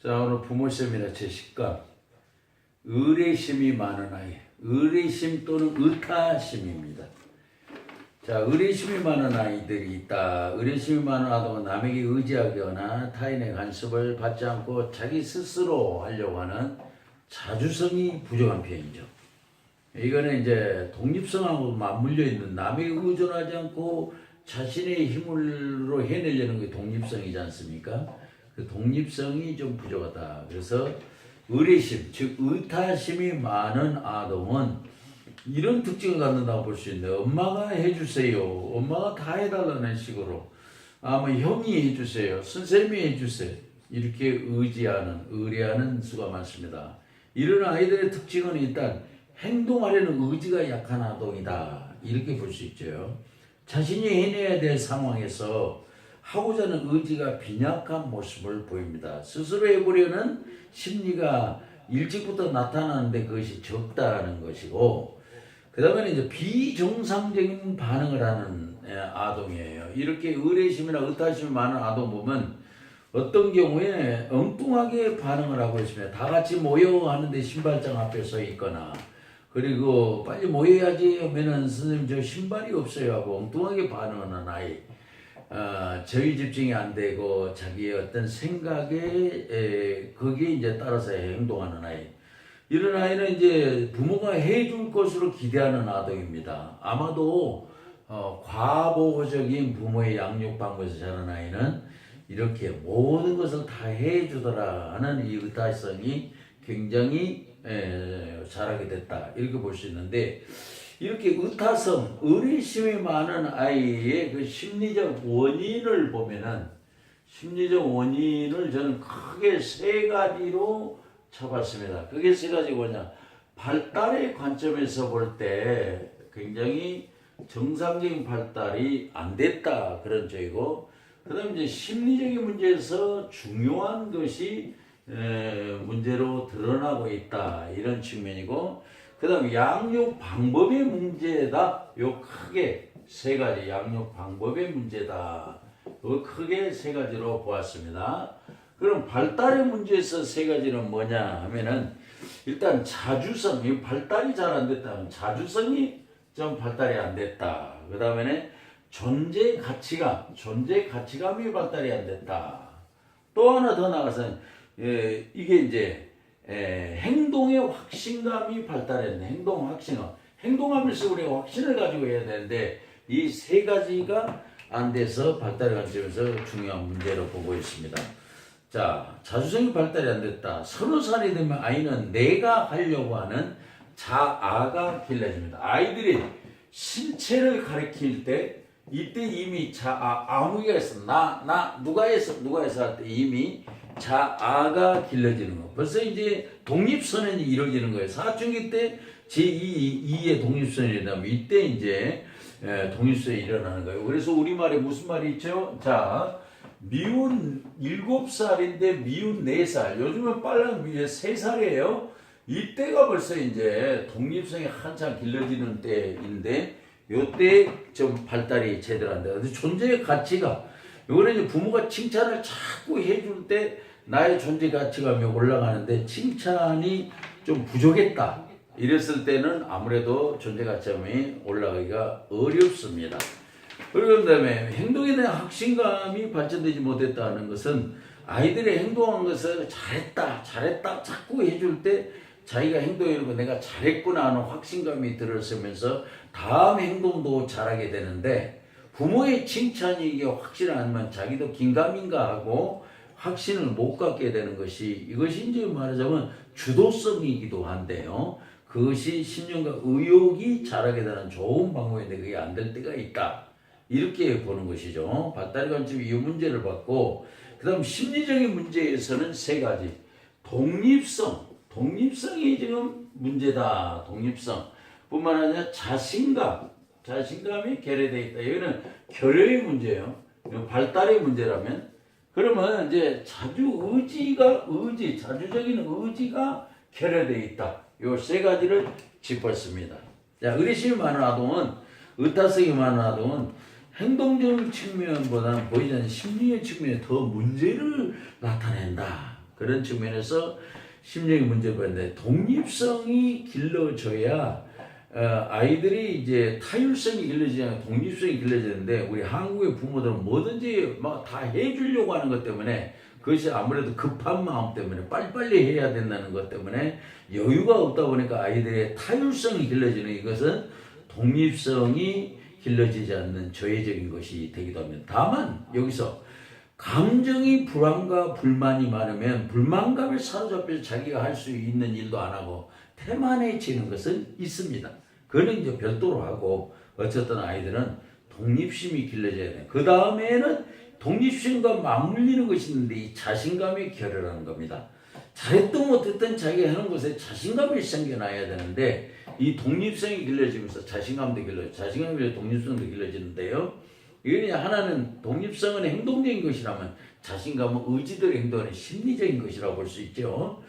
자, 오늘 부모시험이나 제10강 의례심이 많은 아이, 의례심 또는 의타심입니다. 자, 의례심이 많은 아이들이 있다. 의례심이 많은 아동은 남에게 의지하거나 타인의 간섭을 받지 않고 자기 스스로 하려고 하는 자주성이 부족한 편이죠. 이거는 이제 독립성하고 맞물려 있는, 남에게 의존하지 않고 자신의 힘으로 해내려는 게 독립성이지 않습니까? 그 독립성이 좀 부족하다. 그래서 의례심, 즉 의타심이 많은 아동은 이런 특징을 갖는다고 볼 수 있는데, 엄마가 해주세요, 엄마가 다 해달라는 식으로, 뭐 형이 해주세요, 선생님이 해주세요, 이렇게 의뢰하는 수가 많습니다. 이런 아이들의 특징은 일단 행동하려는 의지가 약한 아동이다, 이렇게 볼 수 있죠. 자신이 해내야 될 상황에서 하고자 하는 의지가 빈약한 모습을 보입니다. 스스로 해보려는 심리가 일찍부터 나타나는데 그것이 적다는 것이고, 그 다음에 이제 비정상적인 반응을 하는 아동이에요. 이렇게 의례심이나 의타심이 많은 아동 보면 어떤 경우에 엉뚱하게 반응을 하고 있습니다. 다 같이 모여 하는데 신발장 앞에 서 있거나, 그리고 빨리 모여야지 하면은 선생님 저 신발이 없어요 하고 엉뚱하게 반응하는 아이. 저희 집중이 안 되고 자기의 어떤 생각에 거기에 이제 따라서 행동하는 아이. 이런 아이는 이제 부모가 해줄 것으로 기대하는 아동입니다. 아마도 과보호적인 부모의 양육 방법에서 자란 아이는 이렇게 모든 것을 다 해주더라 하는 이 의타성이 굉장히 자라게 됐다, 이렇게 볼 수 있는데, 이렇게 의타성, 의례심이 많은 아이의 그 심리적 원인을 보면은, 심리적 원인을 저는 크게 세 가지로 쳐봤습니다. 그게 세 가지 뭐냐? 발달의 관점에서 볼 때 굉장히 정상적인 발달이 안 됐다, 그런 쪽이고, 그 다음에 이제 심리적인 문제에서 중요한 것이 문제로 드러나고 있다, 이런 측면이고, 그 다음에 양육 방법의 문제다. 요 크게 세 가지, 양육 방법의 문제다. 요 크게 세 가지로 보았습니다. 그럼 발달의 문제에서 세 가지는 뭐냐 하면은, 일단 자주성, 이 발달이 잘 안 됐다. 자주성이 좀 발달이 안 됐다. 그 다음에는 존재 가치감이 발달이 안 됐다. 또 하나 더 나가서는 이게 이제 행동의 확신감이 발달했네. 행동하면서 우리가 확신을 가지고 해야 되는데, 이 세 가지가 안 돼서 발달의 관점에서 중요한 문제로 보고 있습니다. 자, 자주성이 발달이 안 됐다. 30살이 되면 아이는 내가 하려고 하는 자아가 길러집니다. 아이들이 신체를 가리킬 때 이때 이미 아무개가 있어. 누가 해서 할 때 이미 자아가 길러지는 거. 벌써 이제 독립선언이 이루어지는 거예요. 사춘기 때 제2의 독립선언이 일어나면 이때 이제 독립선언이 일어나는 거예요. 그래서 우리말에 무슨 말이 있죠? 자, 미운 7살인데 미운 4살. 요즘은 빨라면 3살이에요. 이때가 벌써 이제 독립성이 한창 길러지는 때인데, 요때 좀 발달이 제대로 안 돼요. 존재의 가치가, 요거는 이제 부모가 칭찬을 자꾸 해줄 때 나의 존재 가치감이 올라가는데, 칭찬이 좀 부족했다, 이랬을 때는 아무래도 존재 가치감이 올라가기가 어렵습니다. 그리고 그다음에 행동에 대한 확신감이 발전되지 못했다는 것은, 아이들이 행동한 것을 잘했다 자꾸 해줄 때 자기가 행동해놓고 내가 잘했구나 하는 확신감이 들었으면서 다음 행동도 잘하게 되는데, 부모의 칭찬이 이게 확신 아니면 자기도 긴가민가 하고 확신을 못 갖게 되는 것이, 이것이 이제 말하자면 주도성이기도 한데요. 그것이 신념과 의욕이 자라게 되는 좋은 방법인데 그게 안 될 때가 있다, 이렇게 보는 것이죠. 발달 관점이 이 문제를 봤고, 그 다음 심리적인 문제에서는 세 가지. 독립성이 지금 문제다. 독립성 뿐만 아니라 자신감이 결여되어 있다. 여기는 결여의 문제예요. 발달의 문제라면, 그러면 이제 자주적인 의지가 결여되어 있다. 요 세 가지를 짚었습니다. 자, 의례심이 많은 아동은, 의타성이 많은 아동은 행동적 측면보다는 보이지 않는 심리의 측면에 더 문제를 나타낸다. 그런 측면에서 심리적인 문제를 봤는데 독립성이 길러져야 아이들이 이제 타율성이 길러지지 않고 독립성이 길러지는데 우리 한국의 부모들은 뭐든지 막 다 해주려고 하는 것 때문에 그것이 아무래도 급한 마음 때문에 빨리빨리 해야 된다는 것 때문에 여유가 없다 보니까 아이들의 타율성이 길러지는 이것은 독립성이 길러지지 않는 저해적인 것이 되기도 합니다. 다만 여기서 감정이 불안과 불만이 많으면 불만감에 사로잡혀서 자기가 할 수 있는 일도 안 하고 태만해지는 것은 있습니다. 그거는 이제 별도로 하고 어쨌든 아이들은 독립심이 길러져야 돼요. 그 다음에는 독립심과 맞물리는 것이 있는데 이 자신감의 결여라는 겁니다. 잘했든 못했든 자기가 하는 것에 자신감이 생겨나야 되는데 이 독립성이 길러지면서 자신감도 길러져 자신감이 길러 독립성도 길러지는데요. 이게 하나는 독립성은 행동적인 것이라면 자신감은 의지대로 행동하는 심리적인 것이라고 볼 수 있죠.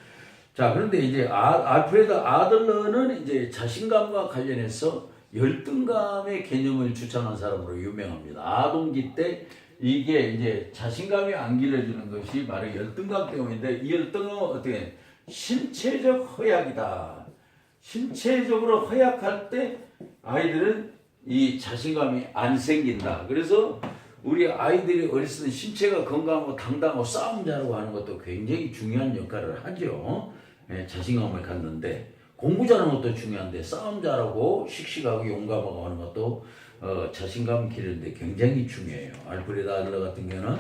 자, 그런데 이제 알프레드 아들러는 이제 자신감과 관련해서 열등감의 개념을 주창한 사람으로 유명합니다. 아동기 때 이게 이제 자신감이 안 길러지는 것이 바로 열등감 때문인데 이 열등감은 어떻게 신체적 허약이다. 신체적으로 허약할 때 아이들은 이 자신감이 안 생긴다. 그래서 우리 아이들이 어렸을 때 신체가 건강하고 당당하고 싸움 잘하고 하는 것도 굉장히 중요한 역할을 하죠. 자신감을 갖는데 공부 잘하는 것도 중요한데 싸움 잘하고 씩씩하고 용감하고 하는 것도 자신감 기르는데 굉장히 중요해요. 알프레드 아들러 같은 경우는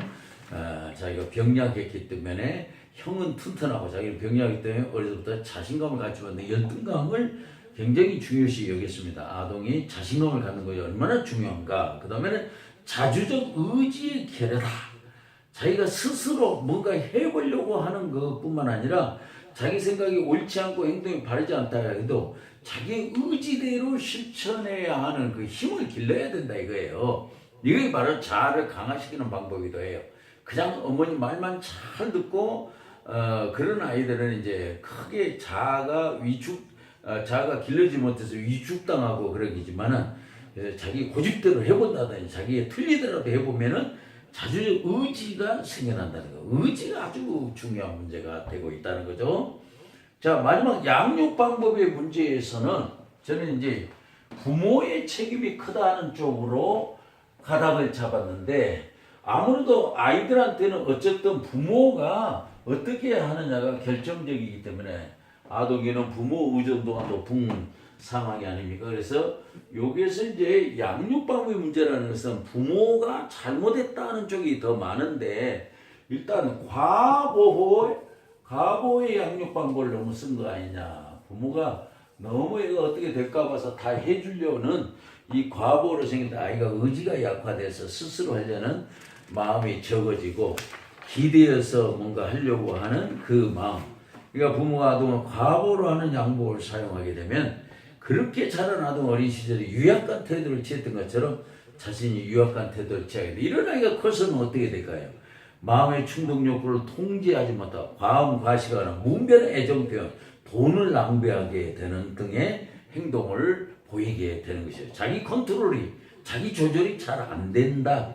자기가 병약했기 때문에 형은 튼튼하고 자기는 병약하기 때문에 어려서부터 자신감을 갖추었는데 열등감을 굉장히 중요시 여겼습니다. 아동이 자신감을 갖는 것이 얼마나 중요한가. 그 다음에는 자주적 의지의 결여다. 자기가 스스로 뭔가 해보려고 하는 것뿐만 아니라 자기 생각이 옳지 않고 행동이 바르지 않다 해도 자기 의지대로 실천해야 하는 그 힘을 길러야 된다 이거예요. 이게 바로 자아를 강화시키는 방법이기도 해요. 그냥 어머니 말만 잘 듣고 그런 아이들은 이제 크게 자아가 길러지지 못해서 위축당하고 그러겠지만은 자기 고집대로 해본다든지 자기의 틀리더라도 해보면은 자주적 의지가 생겨난다는 거. 의지가 아주 중요한 문제가 되고 있다는 거죠. 자, 마지막 양육 방법의 문제에서는 저는 이제 부모의 책임이 크다는 쪽으로 가닥을 잡았는데 아무래도 아이들한테는 어쨌든 부모가 어떻게 하느냐가 결정적이기 때문에 아동에는 부모 의존도가 높은 상황이 아닙니까? 그래서 여기에서 이제 양육 방법의 문제라는 것은 부모가 잘못했다는 쪽이 더 많은데 일단 과보의 양육 방법을 너무 쓴 거 아니냐. 부모가 너무 이거 어떻게 될까 봐서 다 해주려는 이 과보로 생긴 아이가 의지가 약화돼서 스스로 하려는 마음이 적어지고 기대어서 뭔가 하려고 하는 그 마음. 그러니까 부모가 아동을 과보로 하는 양복을 사용하게 되면 그렇게 자란 아동 어린 시절에 유약한 태도를 취했던 것처럼 자신이 유약한 태도를 취하게 돼. 이런 아이가 커서는 어떻게 될까요? 마음의 충동 욕구를 통제하지 못하고 과음, 과시하거나 문변의 애정 표현, 돈을 낭비하게 되는 등의 행동을 보이게 되는 것이죠. 자기 컨트롤이, 자기 조절이 잘 안 된다.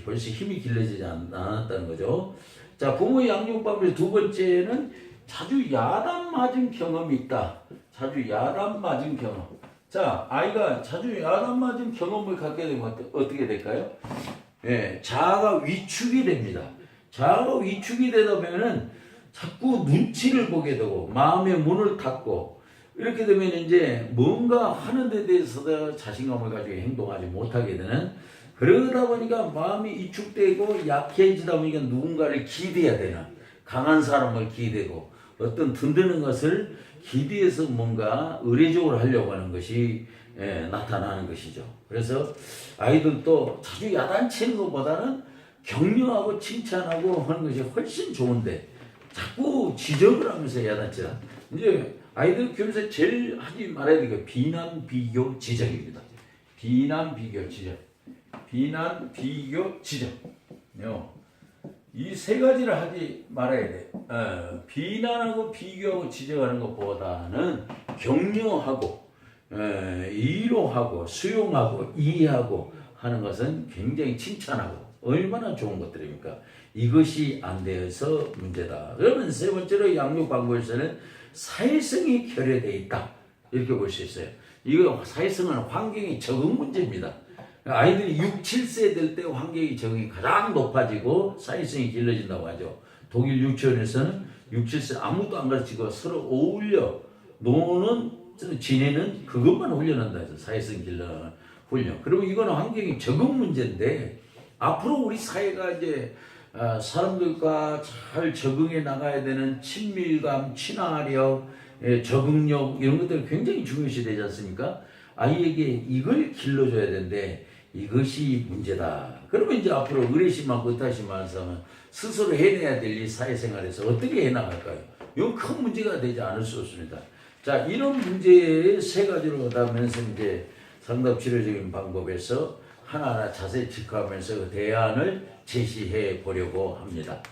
벌써 힘이 길러지지 않았다는 거죠. 자, 부모의 양육방법의 두 번째는 자주 야단 맞은 경험이 있다. 자주 야단 맞은 경험. 자, 아이가 자주 야단 맞은 경험을 갖게 되면 어떻게 될까요? 자아가 위축이 됩니다. 자아가 위축이 되다 보면은 자꾸 눈치를 보게 되고 마음의 문을 닫고 이렇게 되면 이제 뭔가 하는 데 대해서도 자신감을 가지고 행동하지 못하게 되는 그러다 보니까 마음이 위축되고 약해지다 보니까 누군가를 기대해야 되는 강한 사람을 기대고 어떤 든든한 것을 기대해서 뭔가 의례적으로 하려고 하는 것이 나타나는 것이죠. 그래서 아이들도 자주 야단치는 것보다는 격려하고 칭찬하고 하는 것이 훨씬 좋은데 자꾸 지적을 하면서 야단치다. 이제 아이들 교육에서 제일 하지 말아야 되는 게 비난, 비교, 지적입니다. 비난, 비교, 지적. 비난, 비교, 지적. 이 세 가지를 하지 말아야 돼. 비난하고 비교하고 지적하는 것보다는 격려하고 위로하고 수용하고 이해하고 하는 것은 굉장히 칭찬하고 얼마나 좋은 것들입니까? 이것이 안 되어서 문제다. 그러면 세 번째로 양육광고에서는 사회성이 결여되어 있다. 이렇게 볼 수 있어요. 이거 사회성은 환경의 적응 문제입니다. 아이들이 6, 7세 될 때 환경의 적응이 가장 높아지고 사회성이 길러진다고 하죠. 독일 유치원에서는 6, 7세 아무도 안 가르치고 서로 어울려 노는 지내는 그것만 훈련한다 해서 사회성 길러 훈련. 그리고 이거는 환경의 적응 문제인데 앞으로 우리 사회가 이제 사람들과 잘 적응해 나가야 되는 친밀감, 친화력, 적응력 이런 것들이 굉장히 중요시 되지 않습니까? 아이에게 이걸 길러줘야 되는데 이것이 문제다. 그러면 이제 앞으로 의뢰심 많고 의타심 많은 사람은 스스로 해내야 될 이 사회생활에서 어떻게 해나갈까요? 이건 큰 문제가 되지 않을 수 없습니다. 자, 이런 문제의 세 가지로 가다면서 이제 상담 치료적인 방법에서 하나하나 자세히 체크하면서 그 대안을 제시해 보려고 합니다.